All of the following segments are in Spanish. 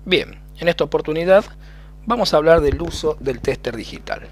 Bien, en esta oportunidad vamos a hablar del uso del tester digital.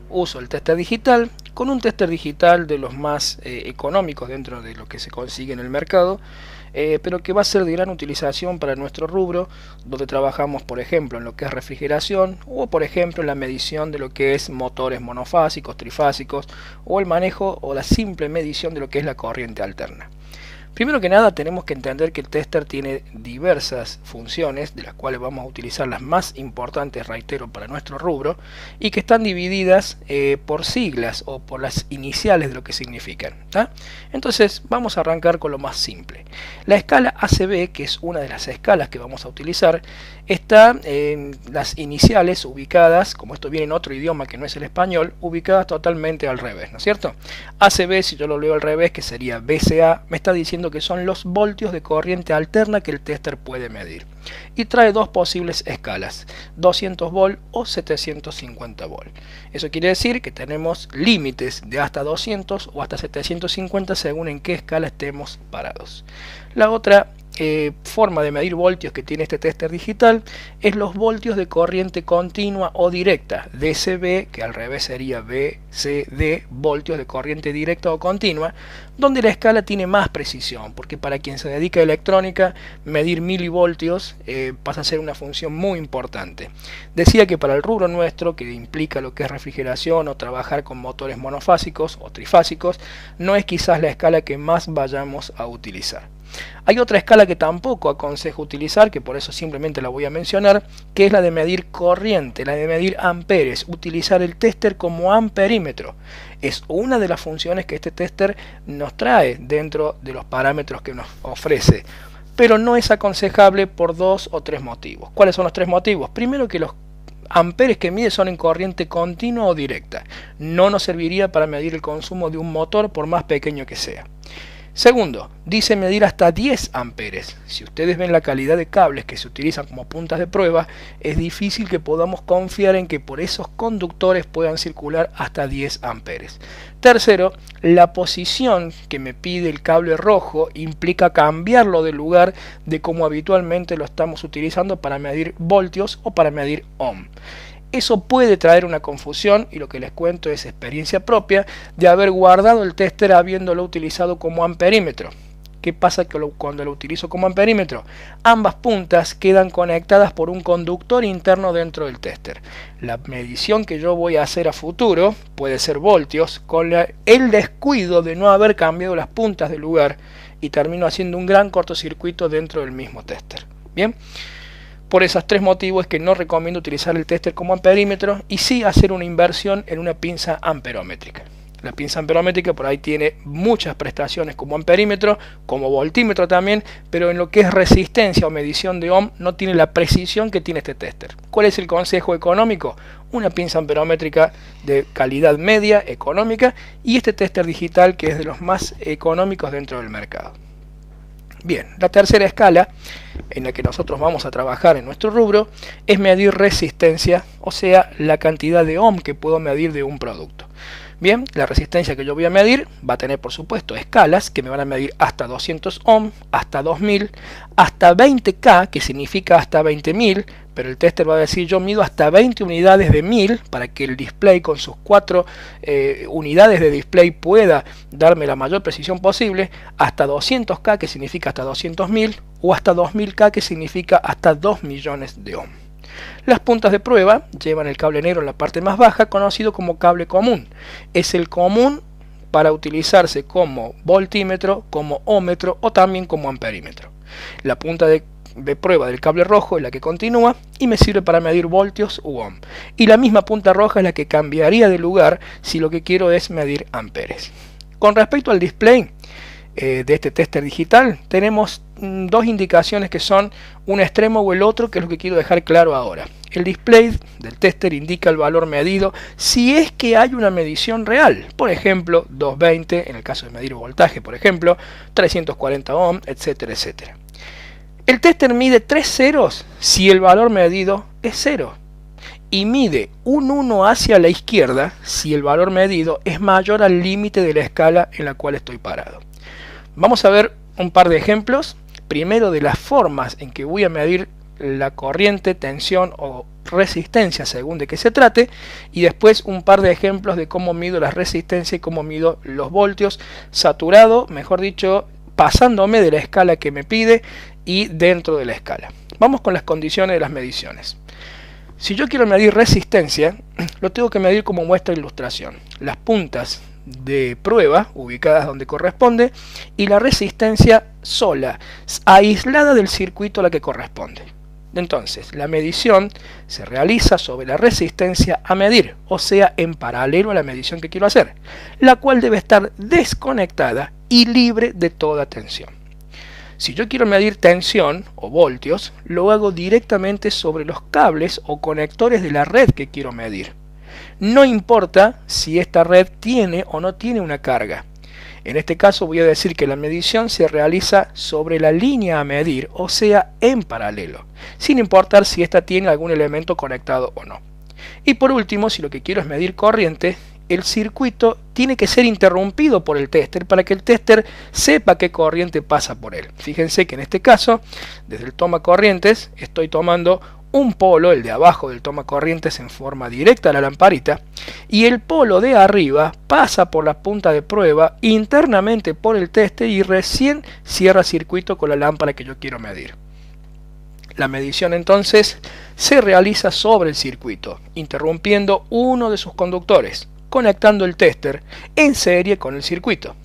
Uso el tester digital con un tester digital de los más económicos dentro de lo que se consigue en el mercado, pero que va a ser de gran utilización para nuestro rubro, donde trabajamos, por ejemplo, en lo que es refrigeración o, por ejemplo, en la medición de lo que es motores monofásicos, trifásicos o el manejo o la simple medición de lo que es la corriente alterna. Primero que nada tenemos que entender que el tester tiene diversas funciones, de las cuales vamos a utilizar las más importantes, reitero, para nuestro rubro, y que están divididas por siglas o por las iniciales de lo que significan, ¿tá? Entonces vamos a arrancar con lo más simple. La escala ACB, que es una de las escalas que vamos a utilizar, está en las iniciales ubicadas, como esto viene en otro idioma que no es el español, ubicadas totalmente al revés, ¿no es cierto? ACB, si yo lo leo al revés, que sería VCA, me está diciendo que son los voltios de corriente alterna que el tester puede medir. Y trae dos posibles escalas, 200 volt o 750 volt. Eso quiere decir que tenemos límites de hasta 200 o hasta 750 según en qué escala estemos parados. La otra forma de medir voltios que tiene este tester digital es los voltios de corriente continua o directa, DCB, que al revés sería VCD, voltios de corriente directa o continua, donde la escala tiene más precisión, porque para quien se dedica a electrónica, medir milivoltios pasa a ser una función muy importante. Decía que para el rubro nuestro, que implica lo que es refrigeración o trabajar con motores monofásicos o trifásicos, no es quizás la escala que más vayamos a utilizar. Hay otra escala que tampoco aconsejo utilizar, que por eso simplemente la voy a mencionar, que es la de medir corriente, la de medir amperes, utilizar el tester como amperímetro. Es una de las funciones que este tester nos trae dentro de los parámetros que nos ofrece, pero no es aconsejable por dos o tres motivos. ¿Cuáles son los tres motivos? Primero, que los amperes que mide son en corriente continua o directa. No nos serviría para medir el consumo de un motor por más pequeño que sea. Segundo, dice medir hasta 10 amperes. Si ustedes ven la calidad de cables que se utilizan como puntas de prueba, es difícil que podamos confiar en que por esos conductores puedan circular hasta 10 amperes. Tercero, la posición que me pide el cable rojo implica cambiarlo de lugar de como habitualmente lo estamos utilizando para medir voltios o para medir ohm. Eso puede traer una confusión, y lo que les cuento es experiencia propia de haber guardado el tester habiéndolo utilizado como amperímetro. ¿Qué pasa cuando lo utilizo como amperímetro? Ambas puntas quedan conectadas por un conductor interno dentro del tester. La medición que yo voy a hacer a futuro puede ser voltios, con el descuido de no haber cambiado las puntas de lugar, y termino haciendo un gran cortocircuito dentro del mismo tester. Bien. Por esos tres motivos es que no recomiendo utilizar el tester como amperímetro y sí hacer una inversión en una pinza amperométrica. La pinza amperométrica por ahí tiene muchas prestaciones como amperímetro, como voltímetro también, pero en lo que es resistencia o medición de ohm no tiene la precisión que tiene este tester. ¿Cuál es el consejo económico? Una pinza amperométrica de calidad media, económica, y este tester digital que es de los más económicos dentro del mercado. Bien, la tercera escala en la que nosotros vamos a trabajar en nuestro rubro es medir resistencia, o sea, la cantidad de ohm que puedo medir de un producto. Bien, la resistencia que yo voy a medir va a tener, por supuesto, escalas que me van a medir hasta 200 ohm, hasta 2000, hasta 20K, que significa hasta 20.000, pero el tester va a decir yo mido hasta 20 unidades de 1000 para que el display con sus 4 unidades de display pueda darme la mayor precisión posible, hasta 200K, que significa hasta 200.000, o hasta 2000K, que significa hasta 2 millones de ohm. Las puntas de prueba llevan el cable negro en la parte más baja, conocido como cable común. Es el común para utilizarse como voltímetro, como ómetro o también como amperímetro. La punta de prueba del cable rojo es la que continúa y me sirve para medir voltios u ohm. Y la misma punta roja es la que cambiaría de lugar si lo que quiero es medir amperes. Con respecto al display de este tester digital, tenemos dos indicaciones que son un extremo o el otro, que es lo que quiero dejar claro ahora. El display del tester indica el valor medido si es que hay una medición real, por ejemplo 220 en el caso de medir voltaje, por ejemplo 340 ohm, etcétera, etcétera. El tester mide 3 ceros si el valor medido es 0 y mide un 1 hacia la izquierda si el valor medido es mayor al límite de la escala en la cual estoy parado. Vamos a ver un par de ejemplos, primero de las formas en que voy a medir la corriente, tensión o resistencia según de qué se trate, y después un par de ejemplos de cómo mido la resistencia y cómo mido los voltios saturado, mejor dicho, pasándome de la escala que me pide y dentro de la escala. Vamos con las condiciones de las mediciones. Si yo quiero medir resistencia, lo tengo que medir como muestra de ilustración. Las puntas de prueba ubicadas donde corresponde y la resistencia sola, aislada del circuito a la que corresponde. Entonces, la medición se realiza sobre la resistencia a medir, o sea, en paralelo a la medición que quiero hacer, la cual debe estar desconectada y libre de toda tensión. Si yo quiero medir tensión o voltios, lo hago directamente sobre los cables o conectores de la red que quiero medir. No importa si esta red tiene o no tiene una carga. En este caso voy a decir que la medición se realiza sobre la línea a medir, o sea, en paralelo, sin importar si esta tiene algún elemento conectado o no. Y por último, si lo que quiero es medir corriente, el circuito tiene que ser interrumpido por el tester para que el tester sepa qué corriente pasa por él. Fíjense que en este caso, desde el toma corrientes, estoy tomando un polo, el de abajo del toma corrientes, en forma directa a la lamparita, y el polo de arriba pasa por la punta de prueba internamente por el tester y recién cierra circuito con la lámpara que yo quiero medir. La medición entonces se realiza sobre el circuito, interrumpiendo uno de sus conductores, conectando el tester en serie con el circuito.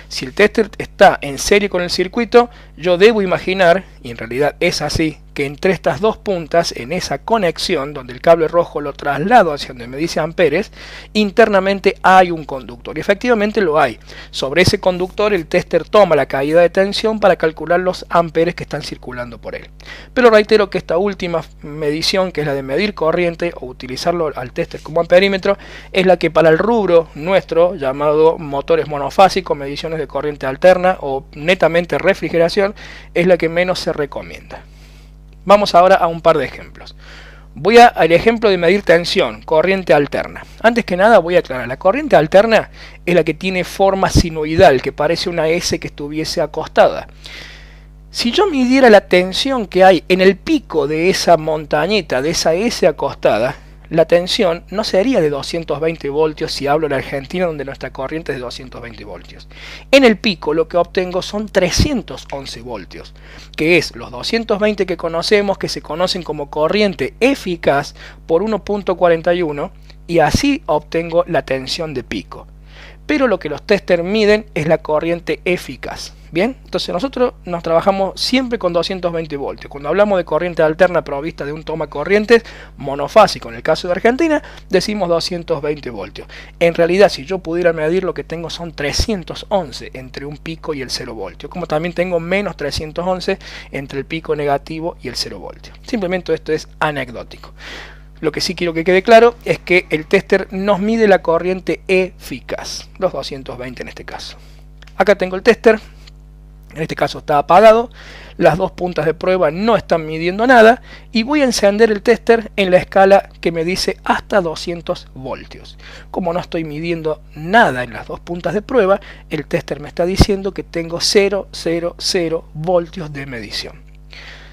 Si el tester está en serie con el circuito, yo debo imaginar, y en realidad es así, que entre estas dos puntas, en esa conexión donde el cable rojo lo traslado hacia donde me dice amperes, internamente hay un conductor, y efectivamente lo hay. Sobre ese conductor el tester toma la caída de tensión para calcular los amperes que están circulando por él. Pero reitero que esta última medición, que es la de medir corriente o utilizarlo al tester como amperímetro, es la que para el rubro nuestro, llamado motores monofásicos, mediciones de corriente alterna o netamente refrigeración, es la que menos se recomienda. Vamos ahora a un par de ejemplos. Voy al ejemplo de medir tensión, corriente alterna. Antes que nada voy a aclarar, la corriente alterna es la que tiene forma sinoidal, que parece una S que estuviese acostada. Si yo midiera la tensión que hay en el pico de esa montañita, de esa S acostada, la tensión no sería de 220 voltios si hablo en Argentina, donde nuestra corriente es de 220 voltios. En el pico lo que obtengo son 311 voltios, que es los 220 que conocemos, que se conocen como corriente eficaz por 1.41, y así obtengo la tensión de pico. Pero lo que los testers miden es la corriente eficaz. Bien, entonces nosotros nos trabajamos siempre con 220 voltios. Cuando hablamos de corriente alterna provista de un toma corrientes monofásico, en el caso de Argentina, decimos 220 voltios. En realidad, si yo pudiera medir, lo que tengo son 311 entre un pico y el 0 voltio. Como también tengo menos 311 entre el pico negativo y el 0 voltio. Simplemente esto es anecdótico. Lo que sí quiero que quede claro es que el tester nos mide la corriente eficaz, los 220 en este caso. Acá tengo el tester, en este caso está apagado, las dos puntas de prueba no están midiendo nada y voy a encender el tester en la escala que me dice hasta 200 voltios. Como no estoy midiendo nada en las dos puntas de prueba, el tester me está diciendo que tengo 000 voltios de medición.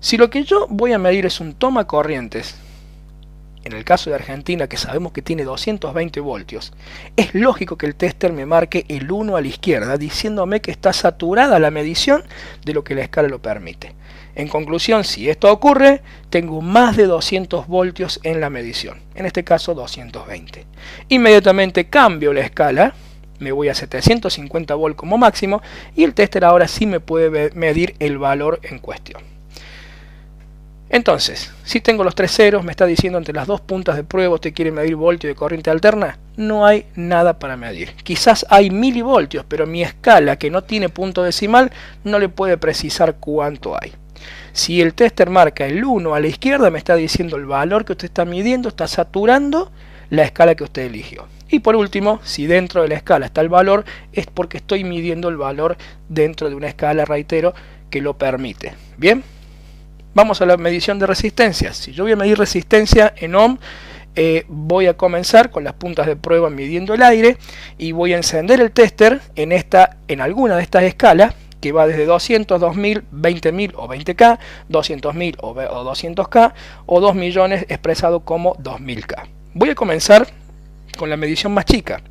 Si lo que yo voy a medir es un toma corrientes, en el caso de Argentina, que sabemos que tiene 220 voltios, es lógico que el tester me marque el 1 a la izquierda, diciéndome que está saturada la medición de lo que la escala lo permite. En conclusión, si esto ocurre, tengo más de 200 voltios en la medición, en este caso 220. Inmediatamente cambio la escala, me voy a 750 volt como máximo, y el tester ahora sí me puede medir el valor en cuestión. Entonces, si tengo los tres ceros, me está diciendo entre las dos puntas de prueba usted quiere medir voltio de corriente alterna, no hay nada para medir. Quizás hay milivoltios, pero mi escala, que no tiene punto decimal, no le puede precisar cuánto hay. Si el tester marca el 1 a la izquierda, me está diciendo el valor que usted está midiendo, está saturando la escala que usted eligió. Y por último, si dentro de la escala está el valor, es porque estoy midiendo el valor dentro de una escala, reitero, que lo permite. ¿Bien? Vamos a la medición de resistencias. Si yo voy a medir resistencia en ohm, voy a comenzar con las puntas de prueba midiendo el aire y voy a encender el tester en alguna de estas escalas que va desde 200, 2000, 20.000 o 20K, 200.000 o 200K, o 2 millones expresado como 2000K. Voy a comenzar con la medición más chica,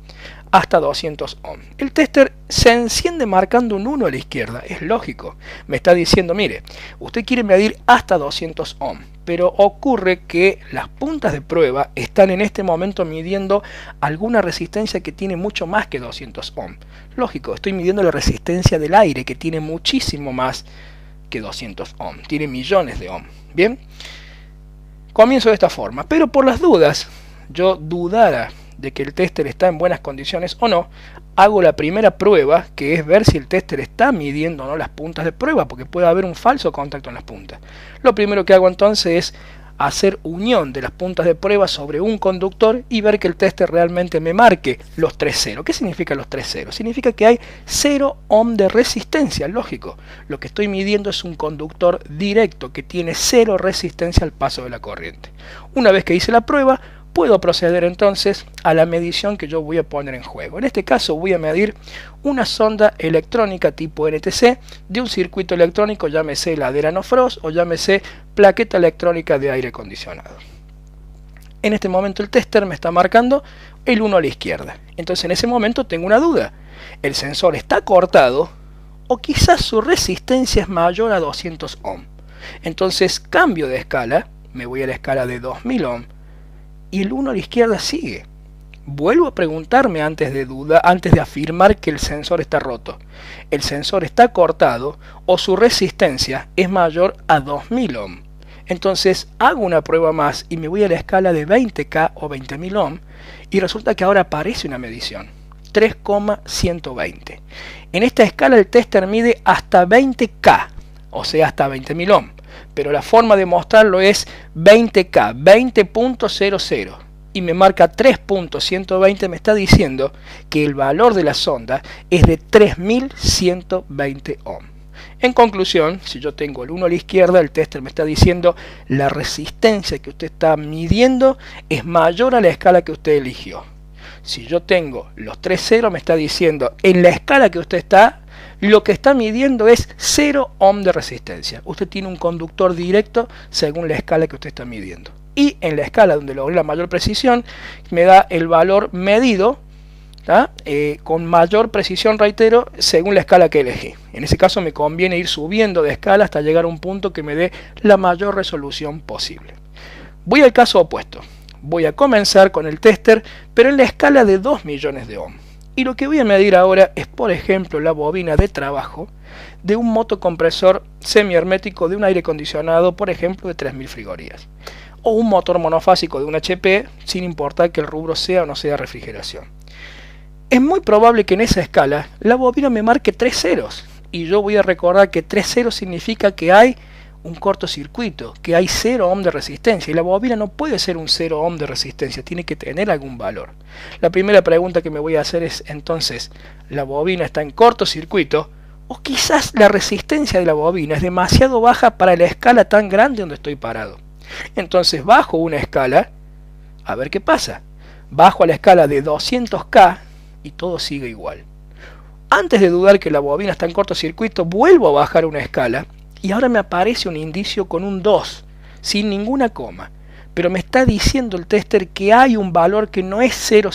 hasta 200 ohm. El tester se enciende marcando un 1 a la izquierda, es lógico. Me está diciendo, mire, usted quiere medir hasta 200 ohm, pero ocurre que las puntas de prueba están en este momento midiendo alguna resistencia que tiene mucho más que 200 ohm. Lógico, estoy midiendo la resistencia del aire, que tiene muchísimo más que 200 ohm, tiene millones de ohm. Bien, comienzo de esta forma, pero por las dudas, yo dudara de que el tester está en buenas condiciones o no, hago la primera prueba, que es ver si el tester está midiendo o no las puntas de prueba, porque puede haber un falso contacto en las puntas. Lo primero que hago entonces es hacer unión de las puntas de prueba sobre un conductor y ver que el tester realmente me marque los 3,0. ¿Qué significa los 3,0? Significa que hay 0 ohm de resistencia, lógico. Lo que estoy midiendo es un conductor directo que tiene 0 resistencia al paso de la corriente. Una vez que hice la prueba, puedo proceder entonces a la medición que yo voy a poner en juego. En este caso voy a medir una sonda electrónica tipo NTC de un circuito electrónico, llámese heladera no frost o llámese plaqueta electrónica de aire acondicionado. En este momento el tester me está marcando el 1 a la izquierda. Entonces en ese momento tengo una duda. ¿El sensor está cortado o quizás su resistencia es mayor a 200 ohm? Entonces cambio de escala, me voy a la escala de 2000 ohm, y el 1 a la izquierda sigue. Vuelvo a preguntarme antes de afirmar que el sensor está roto. ¿El sensor está cortado o su resistencia es mayor a 2000 ohm? Entonces hago una prueba más y me voy a la escala de 20K o 20.000 ohm y resulta que ahora aparece una medición, 3,120. En esta escala el tester mide hasta 20K, o sea hasta 20.000 ohm. Pero la forma de mostrarlo es 20K, 20.00, y me marca 3.120, me está diciendo que el valor de la sonda es de 3120 ohm. En conclusión, si yo tengo el 1 a la izquierda, el tester me está diciendo la resistencia que usted está midiendo es mayor a la escala que usted eligió. Si yo tengo los 3,0, me está diciendo en la escala que usted está, lo que está midiendo es 0 ohm de resistencia. Usted tiene un conductor directo según la escala que usted está midiendo. Y en la escala donde logré la mayor precisión, me da el valor medido con mayor precisión, reitero, según la escala que elegí. En ese caso me conviene ir subiendo de escala hasta llegar a un punto que me dé la mayor resolución posible. Voy al caso opuesto. Voy a comenzar con el tester, pero en la escala de 2 millones de ohm. Y lo que voy a medir ahora es, por ejemplo, la bobina de trabajo de un motocompresor semihermético de un aire acondicionado, por ejemplo, de 3000 frigorías. O un motor monofásico de un HP, sin importar que el rubro sea o no sea refrigeración. Es muy probable que en esa escala la bobina me marque 3 ceros. Y yo voy a recordar que 3 ceros significa que hay un cortocircuito, que hay 0 ohm de resistencia, y la bobina no puede ser un 0 ohm de resistencia, tiene que tener algún valor. La primera pregunta que me voy a hacer es entonces, ¿la bobina está en cortocircuito? O quizás la resistencia de la bobina es demasiado baja para la escala tan grande donde estoy parado. Entonces bajo una escala, a ver qué pasa. Bajo a la escala de 200K y todo sigue igual. Antes de dudar que la bobina está en cortocircuito, vuelvo a bajar una escala y ahora me aparece un indicio con un 2, sin ninguna coma. Pero me está diciendo el tester que hay un valor que no es 000.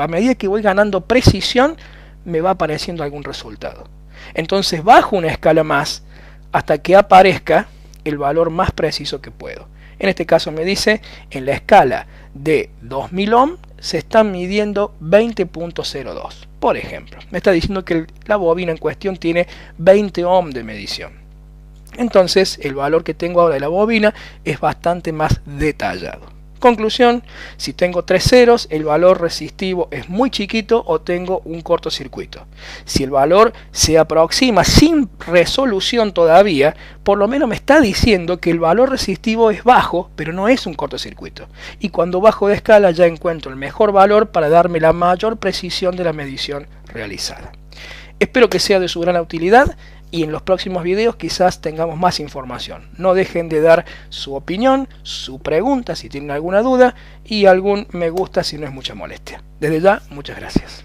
A medida que voy ganando precisión, me va apareciendo algún resultado. Entonces bajo una escala más hasta que aparezca el valor más preciso que puedo. En este caso me dice, en la escala de 2000 ohm se están midiendo 20.02. Por ejemplo, me está diciendo que la bobina en cuestión tiene 20 ohm de medición. Entonces el valor que tengo ahora de la bobina es bastante más detallado. Conclusión, si tengo 3 ceros, el valor resistivo es muy chiquito o tengo un cortocircuito. Si el valor se aproxima sin resolución todavía, por lo menos me está diciendo que el valor resistivo es bajo, pero no es un cortocircuito. Y cuando bajo de escala ya encuentro el mejor valor para darme la mayor precisión de la medición realizada. Espero que sea de su gran utilidad. Y en los próximos videos quizás tengamos más información. No dejen de dar su opinión, su pregunta si tienen alguna duda y algún me gusta si no es mucha molestia. Desde ya, muchas gracias.